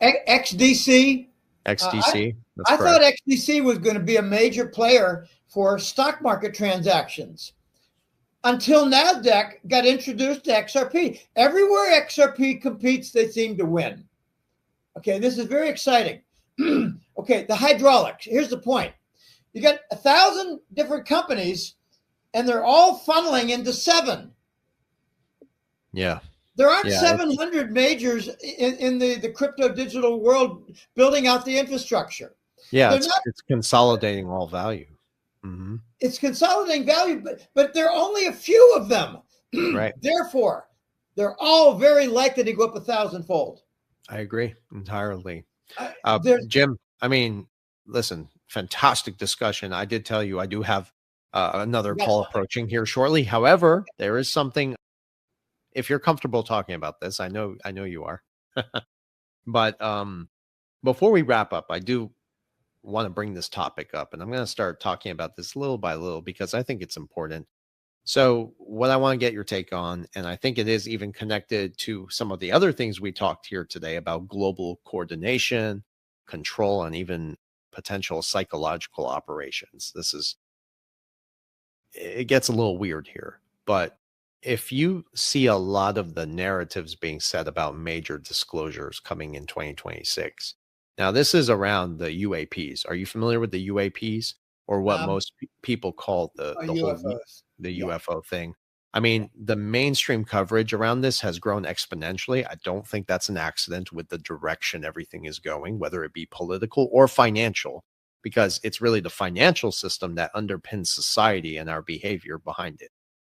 XDC. XDC. That's I correct. thought XDC was going to be a major player for stock market transactions until NASDAQ got introduced to XRP. Everywhere XRP competes, they seem to win. Okay, this is very exciting. Okay, the hydraulics. Here's the point. You got 1,000 different companies, and they're all funneling into 7. Yeah. There aren't 700 majors in the crypto digital world building out the infrastructure. Yeah, it's consolidating all value. Mm-hmm. It's consolidating value, but there are only a few of them. Right. Therefore, they're all very likely to go up 1,000-fold. I agree entirely. Jim, I mean, listen, fantastic discussion. I did tell you I do have another call approaching here shortly. However, there is something. If you're comfortable talking about this, I know you are. But before we wrap up, I do want to bring this topic up, and I'm going to start talking about this little by little because I think it's important. So what I want to get your take on, and I think it is even connected to some of the other things we talked here today about global coordination, control, and even potential psychological operations. It gets a little weird here, but if you see a lot of the narratives being said about major disclosures coming in 2026, now this is around the UAPs. Are you familiar with the UAPs, or what most people call the UFO thing? I mean, the mainstream coverage around this has grown exponentially. I don't think that's an accident with the direction everything is going, whether it be political or financial, because it's really the financial system that underpins society and our behavior behind it.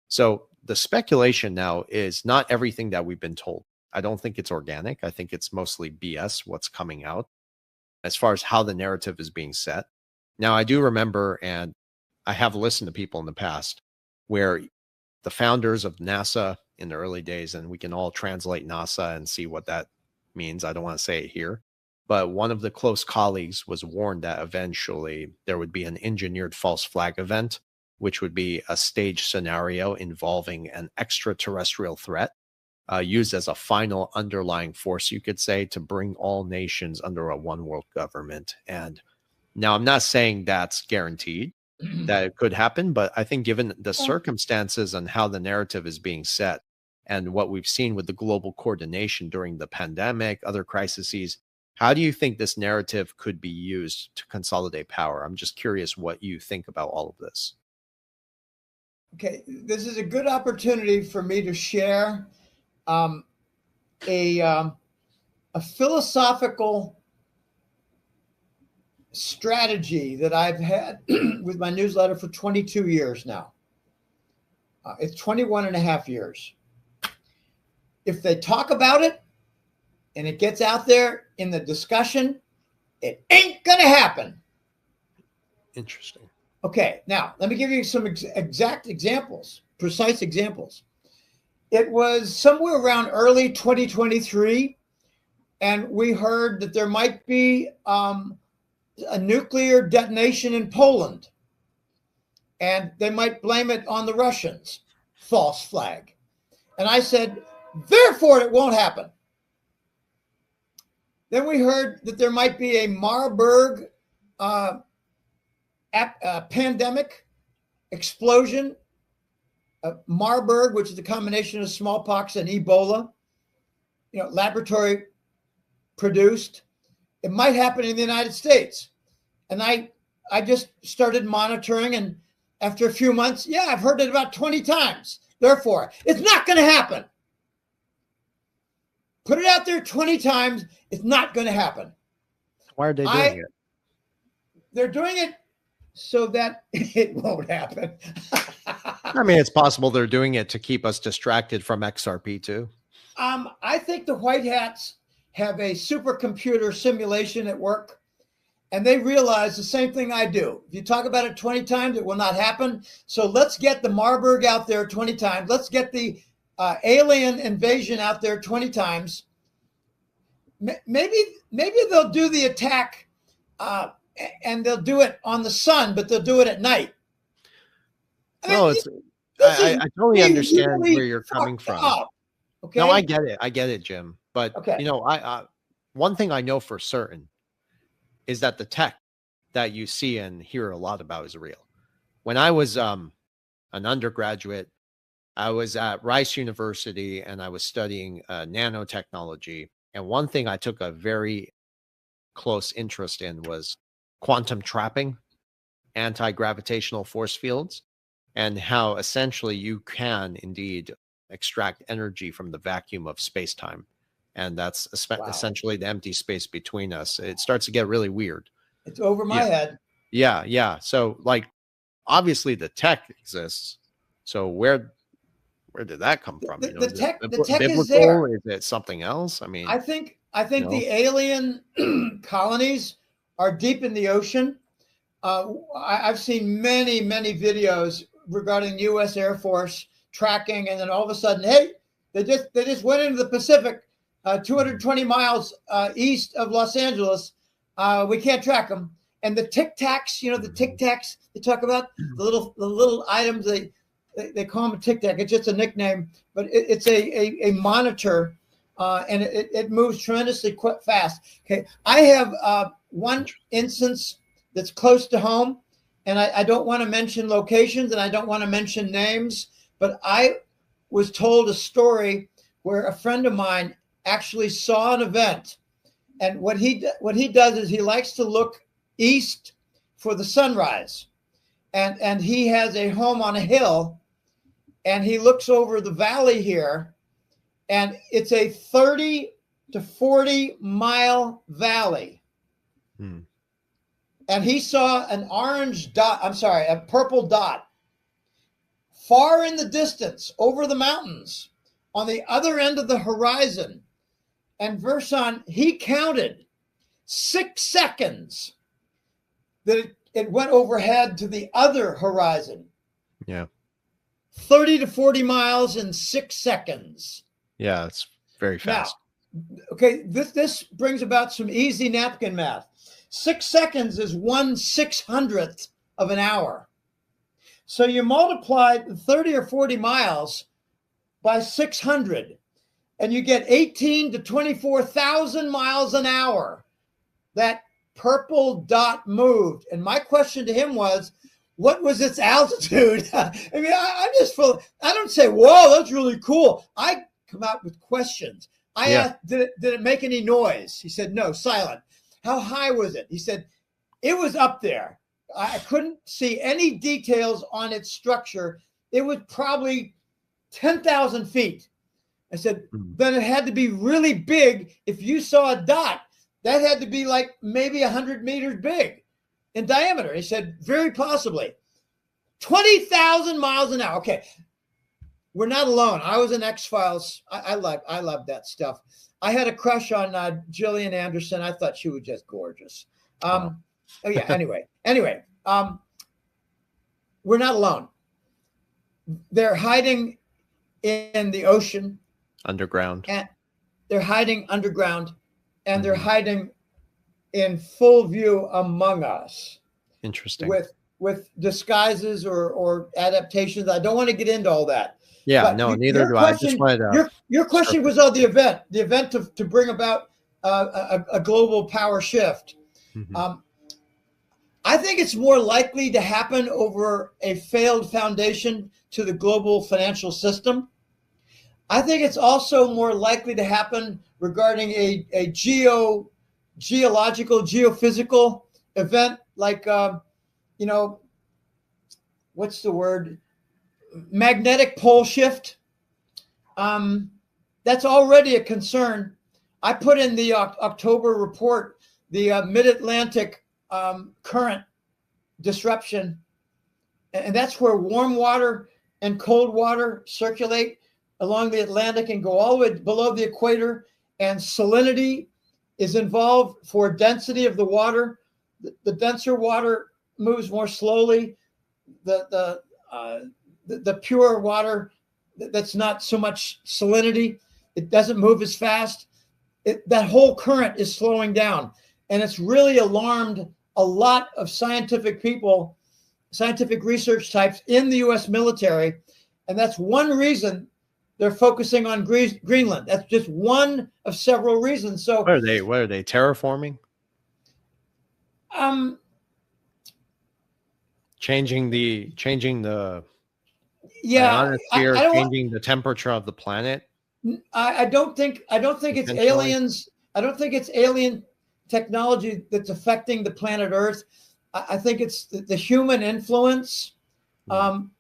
So the speculation now is not everything that we've been told. I don't think it's organic. I think it's mostly BS, what's coming out as far as how the narrative is being set. Now, I do remember, and I have listened to people in the past, where the founders of NASA in the early days, and we can all translate NASA and see what that means. I don't want to say it here. But one of the close colleagues was warned that eventually there would be an engineered false flag event, which would be a staged scenario involving an extraterrestrial threat used as a final underlying force, you could say, to bring all nations under a one world government. And now I'm not saying that's guaranteed that it could happen, but I think given the circumstances and how the narrative is being set and what we've seen with the global coordination during the pandemic, other crises, how do you think this narrative could be used to consolidate power? I'm just curious what you think about all of this. Okay, this is a good opportunity for me to share a philosophical strategy that I've had with my newsletter for 22 years now. It's 21 and a half years. If they talk about it and it gets out there in the discussion, it ain't going to happen. Interesting. Okay, now let me give you some exact examples, precise examples. It was somewhere around early 2023, and we heard that there might be a nuclear detonation in Poland, and they might blame it on the Russians. False flag. And I said, therefore, it won't happen. Then we heard that there might be a Marburg pandemic explosion. Marburg, which is a combination of smallpox and Ebola, laboratory produced. It might happen in the United States. And I just started monitoring, and after a few months, I've heard it about 20 times. Therefore, it's not going to happen. Put it out there 20 times, it's not going to happen. Why are they doing it? They're doing it so that it won't happen. I mean, it's possible they're doing it to keep us distracted from XRP too. I think the white hats have a supercomputer simulation at work, and they realize the same thing I do. If you talk about it 20 times, it will not happen. So let's get the Marburg out there 20 times. Let's get the alien invasion out there 20 times. Maybe they'll do the attack and they'll do it on the sun, but they'll do it at night. I totally understand where you're coming from. Okay. No, I get it, Jim. But okay. one thing I know for certain is that the tech that you see and hear a lot about is real. When I was an undergraduate, I was at Rice University and I was studying nanotechnology. And one thing I took a very close interest in was quantum trapping, anti-gravitational force fields, and how essentially you can indeed extract energy from the vacuum of space-time. And that's essentially the empty space between us. It starts to get really weird. It's over my head. Yeah, yeah. So like obviously the tech exists. So where did that come from? The tech biblical, is there. Is it something else? I mean, I think the alien colonies are deep in the ocean. I've seen many videos regarding the U.S. Air Force tracking, and then all of a sudden, hey, they just went into the Pacific, 220 miles east of Los Angeles. We can't track them. And the Tic Tacs, the Tic Tacs they talk about, the little items they call them a Tic Tac. It's just a nickname, but it's a monitor, and it moves tremendously fast. Okay, I have one instance that's close to home, and I don't want to mention locations and I don't want to mention names, but I was told a story where a friend of mine actually saw an event, and what he does is he likes to look east for the sunrise, and he has a home on a hill, and he looks over the valley here, and it's a 30 to 40 mile valley. And he saw an a purple dot far in the distance over the mountains on the other end of the horizon. And Verson, he counted 6 seconds that it went overhead to the other horizon. Yeah. 30 to 40 miles in 6 seconds. Yeah, it's very fast. Now, okay, this brings about some easy napkin math. 6 seconds is 1/600th of an hour. So you multiply 30 or 40 miles by 600, and you get 18 to 24,000 miles an hour. That purple dot moved. And my question to him was, what was its altitude? I mean, I don't say, whoa, that's really cool. I come out with questions. I asked, did it make any noise? He said, no, silent. How high was it? He said, it was up there. I couldn't see any details on its structure. It was probably 10,000 feet. I said, then it had to be really big. If you saw a dot, that had to be like maybe 100 meters big in diameter. He said, very possibly. 20,000 miles an hour. Okay. We're not alone. I was in X-Files. I love that stuff. I had a crush on Gillian Anderson. I thought she was just gorgeous. Oh yeah. Anyway, we're not alone. They're hiding in the ocean, underground, and they're hiding underground, and they're hiding in full view among us. Interesting. With disguises or adaptations. I don't want to get into all that. Yeah, but no, neither do I. Just wanted to your question was on the event to bring about a global power shift. I think it's more likely to happen over a failed foundation to the global financial system. I think it's also more likely to happen regarding a geological, geophysical event like, what's the word? Magnetic pole shift. That's already a concern. I put in the October report the mid-Atlantic current disruption, and that's where warm water and cold water circulate along the Atlantic and go all the way below the equator, and salinity is involved for density of the water. The denser water moves more slowly. The pure water that's not so much salinity, it doesn't move as fast. That whole current is slowing down, and it's really alarmed a lot of scientific people, scientific research types in the U.S. military, and that's one reason they're focusing on Greenland. That's just one of several reasons. So what are they terraforming? Changing the ionosphere, changing the temperature of the planet. I don't think it's aliens. I don't think it's alien technology that's affecting the planet Earth. I think it's the human influence.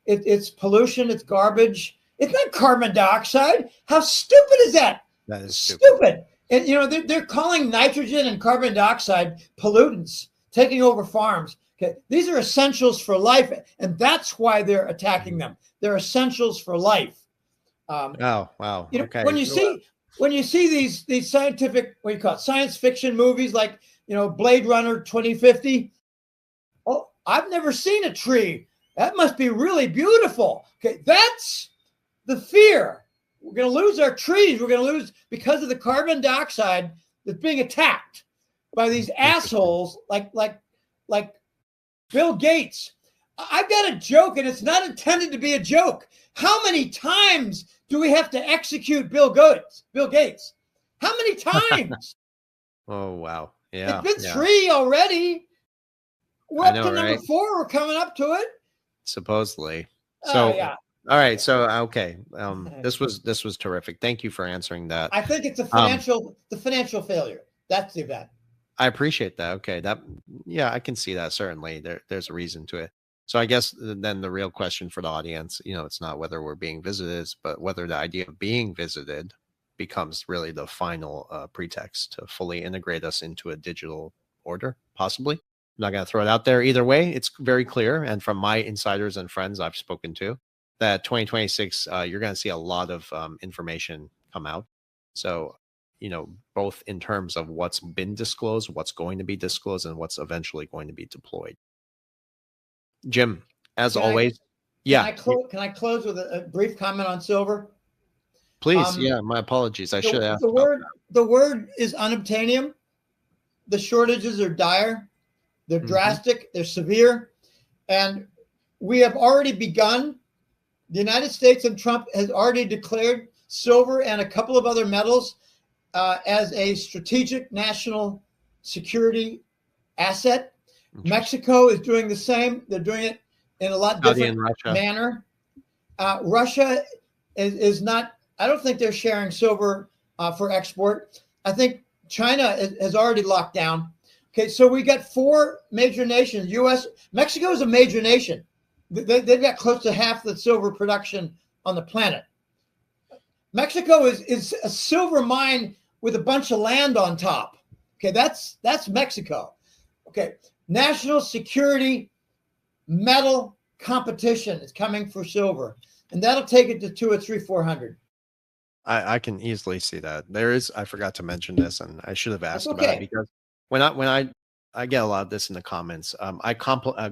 It's pollution. It's garbage. It's not carbon dioxide. How stupid is that? That is stupid. And they're calling nitrogen and carbon dioxide pollutants, taking over farms. Okay, these are essentials for life, and that's why they're attacking them. They're essentials for life. Oh wow! Okay. When you see these scientific, what do you call it, science fiction movies like Blade Runner 2050. Oh, I've never seen a tree. That must be really beautiful. Okay, that's the fear. We're going to lose our trees. We're going to lose because of the carbon dioxide that's being attacked by these assholes like Bill Gates. I've got a joke, and it's not intended to be a joke. How many times do we have to execute Bill Gates? How many times? Oh, wow. Yeah. It's been 3 already. We're up to number 4. We're coming up to it. Supposedly. So, yeah. All right. So, okay. This was terrific. Thank you for answering that. I think it's the financial failure. That's the event. I appreciate that. Okay. I can see that. Certainly there's a reason to it. So I guess then the real question for the audience, it's not whether we're being visited, but whether the idea of being visited becomes really the final pretext to fully integrate us into a digital order, possibly. I'm not going to throw it out there either way. It's very clear. And from my insiders and friends I've spoken to, that 2026, you're going to see a lot of information come out. So, both in terms of what's been disclosed, what's going to be disclosed, and what's eventually going to be deployed. Jim, as always, Can I close with a brief comment on silver? Please. My apologies. I should ask. The word is unobtainium. The shortages are dire. They're drastic. They're severe. And we have already begun. The United States and Trump has already declared silver and a couple of other metals as a strategic national security asset. Mexico is doing the same. They're doing it in a lot different manner. Russia is not, I don't think they're sharing silver for export. I think China has already locked down. Okay, so we got 4 major nations. Mexico is a major nation. They've got close to half the silver production on the planet. Mexico is a silver mine with a bunch of land on top. Okay, that's Mexico. Okay, national security metal competition is coming for silver, and that'll take it to 200 or 300, 400. I can easily see that. I forgot to mention this, and I should have asked about it, because when I get a lot of this in the comments.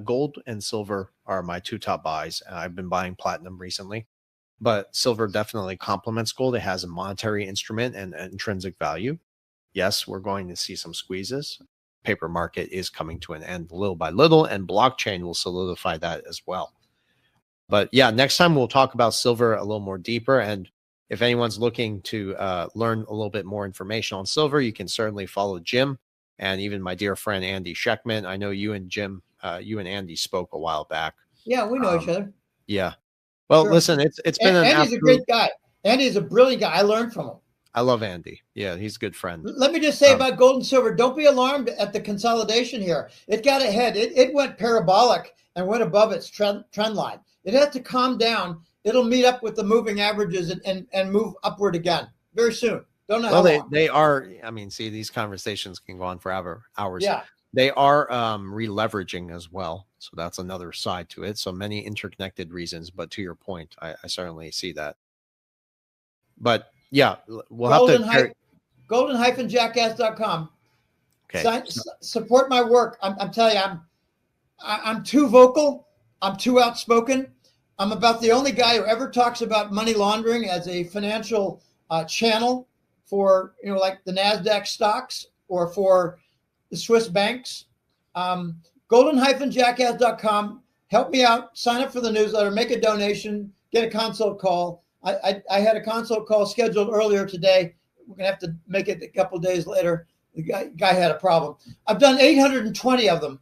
Gold and silver are my 2 top buys. I've been buying platinum recently, but silver definitely complements gold. It has a monetary instrument and intrinsic value. Yes, we're going to see some squeezes. Paper market is coming to an end little by little, and blockchain will solidify that as well. But yeah, next time we'll talk about silver a little more deeper. And if anyone's looking to learn a little bit more information on silver, you can certainly follow Jim and even my dear friend Andy Scheckman. I know you and Jim, you and Andy spoke a while back. Yeah, we know each other. Yeah. Well, sure. Listen, it's been Andy's a great guy. Andy's a brilliant guy. I learned from him. I love Andy. Yeah, he's a good friend. Let me just say about gold and silver, don't be alarmed at the consolidation here. It got ahead. It went parabolic and went above its trend line. It has to calm down. It'll meet up with the moving averages and move upward again very soon. Don't know how long. They are. I mean, see, these conversations can go on for hours. Yeah. They are re-leveraging as well. So that's another side to it. So many interconnected reasons. But to your point, I certainly see that. But yeah, we'll have to golden-jackass.com. Okay. Support my work. I'm telling you, I'm too vocal. I'm too outspoken. I'm about the only guy who ever talks about money laundering as a financial channel for, like the NASDAQ stocks or for the Swiss banks. Golden-jackass.com. Help me out. Sign up for the newsletter. Make a donation. Get a consult call. I had a consult call scheduled earlier today. We're gonna have to make it a couple of days later. The guy had a problem. I've done 820 of them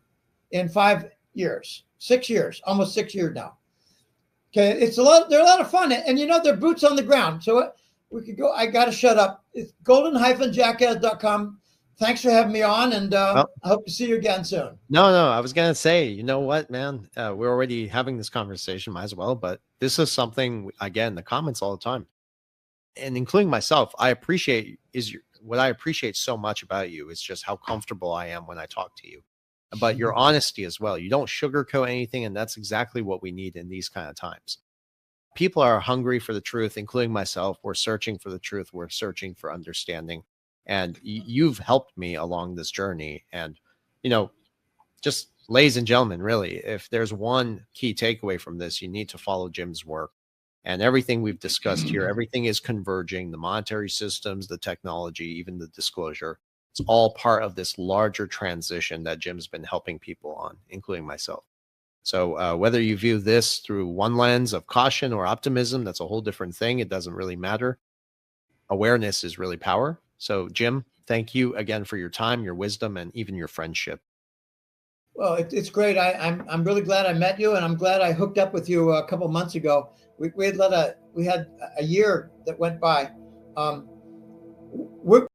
in 5 years, 6 years, almost 6 years now. Okay, it's a lot. They're a lot of fun, and they're boots on the ground. So we could go. I got to shut up. It's golden-jackass.com. Thanks for having me on, and I hope to see you again soon. No, I was going to say, you know what, man, we're already having this conversation, might as well, but this is something, again, the comments all the time, and including myself, what I appreciate so much about you is just how comfortable I am when I talk to you, but your honesty as well. You don't sugarcoat anything, and that's exactly what we need in these kind of times. People are hungry for the truth, including myself. We're searching for the truth. We're searching for understanding. And you've helped me along this journey. And, just ladies and gentlemen, really, if there's one key takeaway from this, you need to follow Jim's work. And everything we've discussed here, everything is converging, the monetary systems, the technology, even the disclosure. It's all part of this larger transition that Jim's been helping people on, including myself. So whether you view this through one lens of caution or optimism, that's a whole different thing. It doesn't really matter. Awareness is really power. So Jim, thank you again for your time, your wisdom, and even your friendship. Well, it's great. I'm really glad I met you, and I'm glad I hooked up with you a couple months ago. We had a year that went by. We're